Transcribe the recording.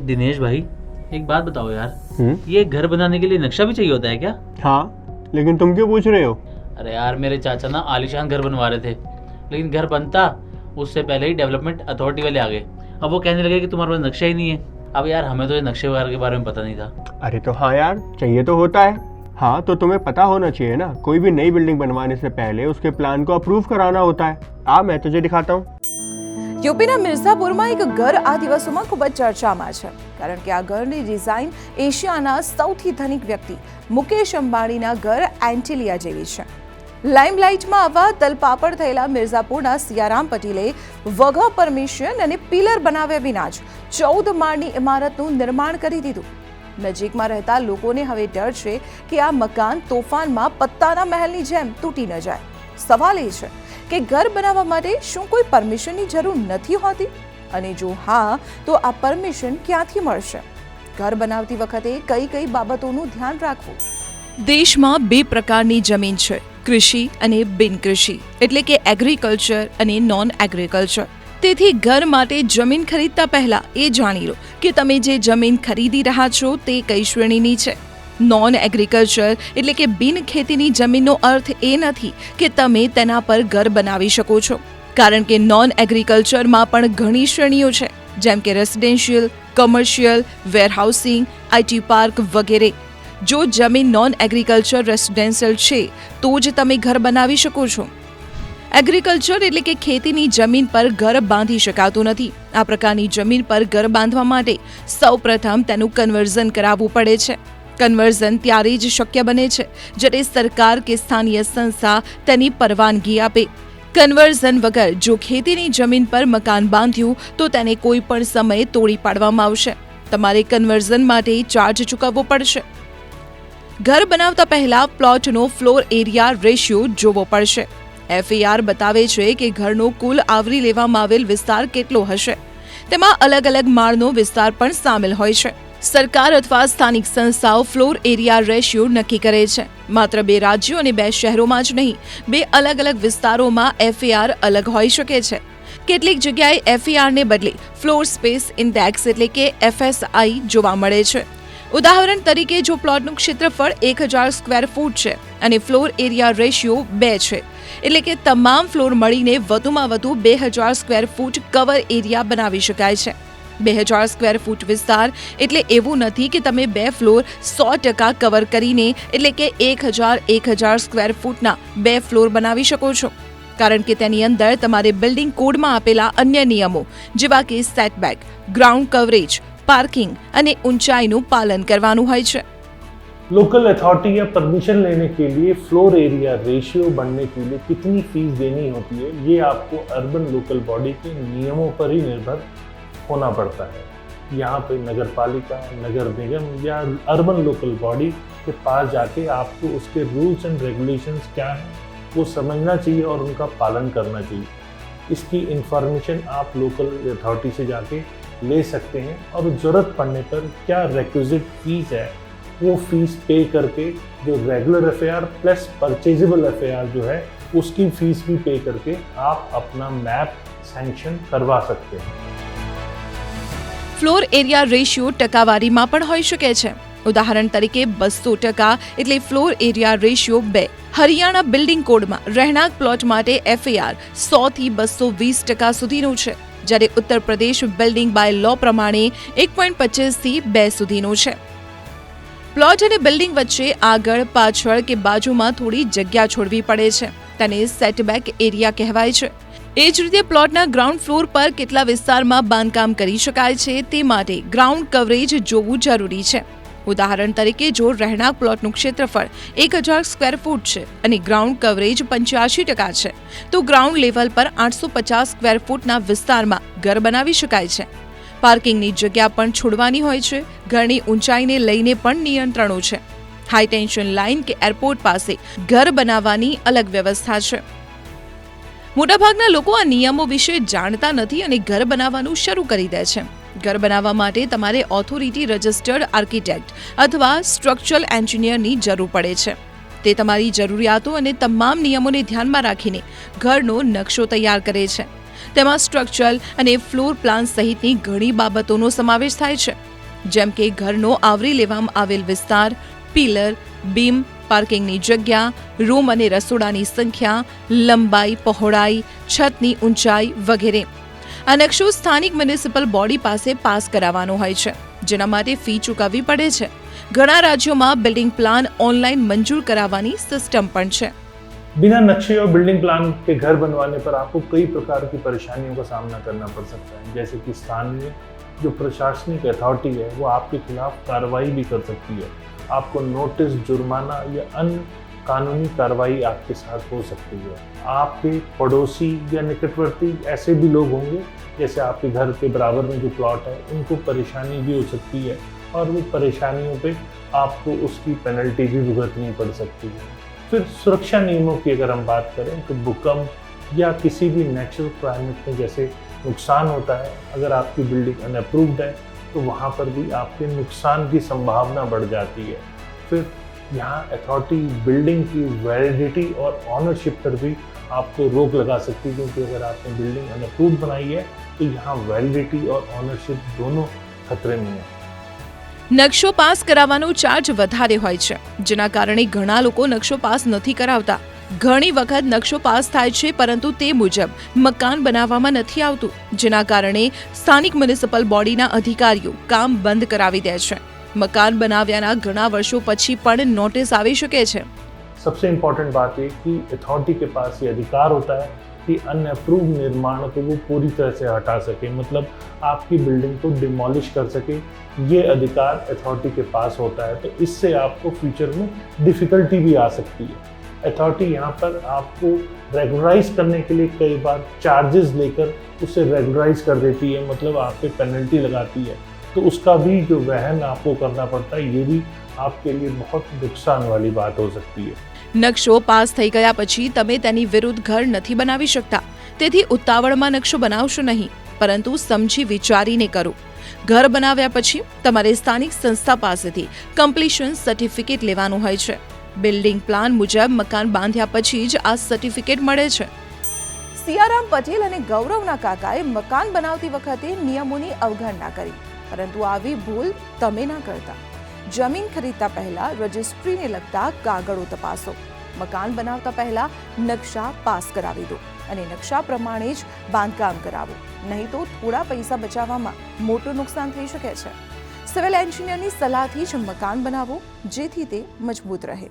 दिनेश भाई, एक बात बताओ यार, ये घर बनाने के लिए नक्शा भी चाहिए होता है क्या? हाँ, लेकिन तुम क्यों पूछ रहे हो? अरे यार, मेरे चाचा ना आलीशान घर बनवा रहे थे, लेकिन घर बनता उससे पहले ही डेवलपमेंट अथॉरिटी वाले आ गए। अब वो कहने लगे कि तुम्हारे पास नक्शा ही नहीं है। अब यार, हमें तो ये नक्शे वगैरह के बारे में पता नहीं था। अरे तो हाँ यार, चाहिए तो होता है। हाँ, तो तुम्हें पता होना चाहिए ना, कोई भी नई बिल्डिंग बनवाने से पहले उसके प्लान को अप्रूव कराना होता है। मैं तुझे दिखाता हूँ। યુપીના મિર્ઝાપુરમાં એક ઘર આ દિવસોમાં ખૂબ જ ચર્ચામાં છે, કારણ કે આ ઘરની ડિઝાઇન એશિયાના સૌથી ધનિક વ્યક્તિ મુકેશ અંબાણીના ઘર એન્ટિલિયા જેવી છે। લાઇમલાઇટમાં આવા તલપાપડ થયેલા મિર્ઝાપુરના સિયારામ પટેલે વગર પરમિશન અને પિલર બનાવ્યા વિના જ 14 માળની ઇમારતનું નિર્માણ કરી દીધું। નજીકમાં રહેતા લોકોને હવે ડર છે કે આ મકાન તોફાનમાં પત્તાના મહેલની જેમ તૂટી ન જાય। સવાલ એ છે કે ઘર બનાવવા માટે શું કોઈ પરમિશનની જરૂર નથી હોતી, અને જો હા તો આ પરમિશન ક્યાંથી મળશે? ઘર બનાવતી વખતે કઈ કઈ બાબતોનું ધ્યાન રાખવું? દેશમાં બે પ્રકારની જમીન છે, કૃષિ અને બિનકૃષિ, એટલે કે એગ્રીકલ્ચર અને નોન એગ્રીકલ્ચર। તેથી ઘર માટે જમીન ખરીદતા પહેલા એ જાણી લો કે તમે જે જમીન ખરીદી રહ્યા છો તે કઈ શ્રેણીની છે। નોન એગ્રીકલ્ચર એટલે કે બિન ખેતીની જમીનનો અર્થ એ નથી કે તમે તેના પર ઘર બનાવી શકો છો, કારણ કે નોન એગ્રીકલ્ચરમાં પણ ઘણી શ્રેણીઓ છે, જેમ કે residential, commercial, warehousing, IT park વગેરે। જો જમીન નોન એગ્રીકલ્ચર રેસિડેન્શિયલ છે તો જ તમે ઘર બનાવી શકો છો। એગ્રીકલ્ચર એટલે કે ખેતીની જમીન પર ઘર બાંધી શકાતું નથી। આ પ્રકારની જમીન પર ઘર બાંધવા માટે સૌપ્રથમ તેનું કન્વર્ઝન કરાવવું પડે છે। કન્વર્ઝન ત્યારે જ શક્ય બને છે જ્યારે સરકાર કે સ્થાનીય સંસ્થા તેની પરવાનગી આપે। કન્વર્ઝન વગર જો ખેતીની જમીન પર મકાન બાંધ્યું તો તેને કોઈ પણ સમયે તોડી પાડવામાં આવશે। તમારે કન્વર્ઝન માટે ચાર્જ ચૂકવવો પડશે। ઘર બનાવતા પહેલા પ્લોટનો ફ્લોર એરિયા રેશિયો જોવો પડશે। FAR बतावे छे કે ઘરનો કુલ આવરી લેવામાં આવેલ વિસ્તાર કેટલો હશે। તેમાં અલગ અલગ માળનો વિસ્તાર પણ સામેલ હોય છે। સરકાર અથવા સ્થાનિક સંસ્થાઓ ફ્લોર એરિયા રેશિયો નક્કી કરે છે। માત્ર 2 રાજ્યો અને 2 શહેરોમાં જ નહીં, 2 અલગ અલગ વિસ્તારોમાં FAR અલગ હોઈ શકે છે। કેટલીક જગ્યાએ FAR ને બદલે ફ્લોર સ્પેસ ઇન્ડેક્સ એટલે કે FSI જોવા મળે છે। ઉદાહરણ તરીકે, જો પ્લોટનું ક્ષેત્રફળ 1000 સ્ક્વેર ફૂટ છે અને ફ્લોર એરિયા રેશિયો 2 છે, એટલે કે તમામ ફ્લોર મળીને વધુમાં વધુ 2000 સ્ક્વેર ફૂટ કવર એરિયા બનાવી શકાય છે। 2000 સ્ક્વેર ફૂટ વિસ્તાર એટલે એવું નથી કે તમે 2 ફ્લોર 100% કવર કરીને એટલે કે 1000 સ્ક્વેર ફૂટના 2 ફ્લોર બનાવી શકો છો, કારણ કે તેની અંદર તમારે બિલ્ડિંગ કોડમાં આપેલા અન્ય નિયમો જેવા કે સેટબેક, ગ્રાઉન્ડ કવરેજ, पार्किंग અને ઊંચાઈનું પાલન કરવાનું હોય છે। लोकल अथॉरिटी या परमिशन लेने के लिए फ्लोर एरिया रेशियो बनने के लिए कितनी फीस देनी होती है, ये आपको अर्बन लोकल बॉडी के नियमों पर ही निर्भर होना पड़ता है। यहाँ पे नगर पालिका, नगर निगम या अर्बन लोकल बॉडी के पास जाके आपको उसके रूल्स एंड रेगुलेशंस क्या हैं वो समझना चाहिए और उनका पालन करना चाहिए। इसकी इंफॉर्मेशन आप लोकल अथॉरिटी से जाके ले सकते हैं और ज़रूरत पड़ने पर क्या रिक्विजिट फीस है वो फीस पे करके जो regular FAR plus purchasable FAR जो है उसकी फीस भी पे करके आप अपना मैप सैंक्शन करवा सकते हैं। ફ્લોર એરિયા રેશિયો ટકાવારીમાં પણ હોઈ શકે છે। ઉદાહરણ તરીકે 200% એટલે floor area ratio 2। Haryana building કોડમાં રહેણાંક પ્લોટ માટે FAR 100 થી 220% સુધીનું છે, જ્યારે ઉત્તર પ્રદેશ બિલ્ડિંગ બાય લો પ્રમાણે 1.25 થી 2 સુધીનું છે। પ્લોટ અને બિલ્ડિંગ વચ્ચે આગળ, પાછળ કે બાજુમાં થોડી જગ્યા છોડવી પડે છે, તેને સેટબેક એરિયા કહેવાય છે। એ જ રીતે પ્લોટના ગ્રાઉન્ડ ફ્લોર પર કેટલા વિસ્તારમાં બાંધકામ કરી શકાય છે તે માટે ગ્રાઉન્ડ કવરેજ જોવું જરૂરી છે। ઉદાહરણ તરીકે, જો રહેણાંક પ્લોટનું ક્ષેત્રફળ 1000 સ્ક્વેર ફૂટ છે અને ગ્રાઉન્ડ કવરેજ 85% છે, તો ગ્રાઉન્ડ લેવલ પર 850 સ્ક્વેર ફૂટના વિસ્તારમાં ઘર બનાવી શકાય છે। પાર્કિંગની જગ્યા પણ છોડવાની હોય છે। ઘરની ઊંચાઈને લઈને પણ નિયંત્રણો છે। હાઈ ટેન્શન લાઇન કે એરપોર્ટ પાસે ઘર બનાવવાની અલગ વ્યવસ્થા છે। મોટાભાગના લોકો આ નિયમો વિશે જાણતા નથી અને ઘર બનાવવાનું શરૂ કરી દે છે। ઘર બનાવવા માટે તમારે ઓથોરિટી રજિસ્ટર્ડ આર્કિટેક્ટ અથવા સ્ટ્રક્ચરલ એન્જિનિયરની જરૂર પડે છે। તે તમારી જરૂરિયાતો અને તમામ નિયમોને ધ્યાનમાં રાખીને ઘરનો નકશો તૈયાર કરે છે। તેમાં સ્ટ્રક્ચરલ અને ફ્લોર પ્લાન સહિતની ઘણી બાબતોનો સમાવેશ થાય છે। જેમ કે ઘરનો આવરી લેવામાં આવેલ વિસ્તાર, પિલર, બીમ, પાર્કિંગની જગ્યા, રૂમ અને રસોડાની સંખ્યા, લંબાઈ, પહોળાઈ, છતની ઊંચાઈ વગેરે. આ નકશો સ્થાનિક મ્યુનિસિપલ બોડી પાસે પાસ કરાવવાનો હોય છે, જેના માટે ફી ચૂકવવી પડે છે. ઘણા રાજ્યોમાં બિલ્ડિંગ પ્લાન ઓનલાઈન મંજૂર કરાવવાની સિસ્ટમ પણ છે. बिना नक्शे और बिल्डिंग प्लान के घर बनवाने पर आपको कई प्रकार की परेशानियों का सामना करना पड़ सकता है, जैसे कि स्थानीय जो प्रशासनिक अथॉरिटी है वो आपके खिलाफ कार्रवाई भी कर सकती है. आपको नोटिस, जुर्माना या अन्य कानूनी कार्रवाई आपके साथ हो सकती है. आपके पड़ोसी या निकटवर्ती ऐसे भी लोग होंगे, जैसे आपके घर के बराबर में जो प्लॉट है उनको परेशानी भी हो सकती है और वो परेशानियों पे आपको उसकी पेनल्टी भी भुगतनी पड़ सकती है. फिर सुरक्षा नियमों की अगर हम बात करें तो भूकंप या किसी भी नेचुरल क्लाइमेट में जैसे नुकसान होता है, अगर आपकी बिल्डिंग अनअप्रूव्ड है तो वहाँ पर भी आपके नुकसान की संभावना बढ़ जाती है. फिर यहाँ अथॉरिटी बिल्डिंग की वैलिडिटी और ऑनरशिप पर भी आपको रोक लगा सकती है, क्योंकि अगर आपने बिल्डिंग अनअप्रूव्ड बनाई है तो यहाँ वैलिडिटी और ऑनरशिप दोनों खतरे में है. નકશો પાસ કરાવવાનો ચાર્જ વધારે હોય છે, જેના કારણે ઘણા લોકો નકશો પાસ નથી કરાવતા. ઘણી વખત નકશો પાસ થાય છે પરંતુ તે મુજબ મકાન બનાવવામાં નથી આવતું, જેના કારણે સ્થાનિક મ્યુનિસિપલ બોડીના અધિકારીઓ કામ બંધ કરાવી દે છે. મકાન બનાવ્યાના ઘણા વર્ષો પછી પણ નોટિસ આવી શકે છે. सबसे इम्पोर्टेंट बात ये कि अथॉरिटी के पास ये अधिकार होता है कि अनअप्रूव निर्माण को वो पूरी तरह से हटा सके, मतलब आपकी बिल्डिंग को डिमोलिश कर सके. ये अधिकार अथॉरिटी के पास होता है, तो इससे आपको फ्यूचर में डिफ़िकल्टी भी आ सकती है. अथॉरिटी यहाँ पर आपको रेगुलराइज करने के लिए कई बार चार्जेस लेकर उसे रेगुलराइज कर देती है, मतलब आप पे पेनल्टी लगाती है, तो उसका भी जो वहन आपको करना पड़ता है, ये भी आपके लिए बहुत नुकसान वाली बात हो सकती है. નકશો પાસ થઈ ગયા પછી તમે તેની વિરુદ્ધ ઘર નથી બનાવી શકતા, તેથી ઉતાવળમાં નકશો બનાવશો નહીં, પરંતુ સમજી વિચારીને કરો. ઘર બનાવ્યા પછી તમારે સ્થાનિક સંસ્થા પાસેથી કમ્પ્લીશન સર્ટિફિકેટ લેવાનું હોય છે. બિલ્ડિંગ પ્લાન મુજબ મકાન બાંધ્યા પછી જ આ સર્ટિફિકેટ મળે છે. સિયારામ પટેલ અને ગૌરવના કાકાએ મકાન બનાવતી વખતે નિયમોની અવગણના કરી, પરંતુ આવી ભૂલ તમે ના કરતા. જમીન ખરીદતા પહેલા રજિસ્ટ્રીને લગતા કાગળો તપાસો. મકાન બનાવતા પહેલા નકશા પાસ કરાવી દો અને નકશા પ્રમાણે જ બાંધકામ કરાવો, નહીં તો થોડા પૈસા બચાવવામાં મોટું નુકસાન થઈ શકે છે. સિવિલ એન્જિનિયરની સલાહથી જ મકાન બનાવો, જેથી તે મજબૂત રહે.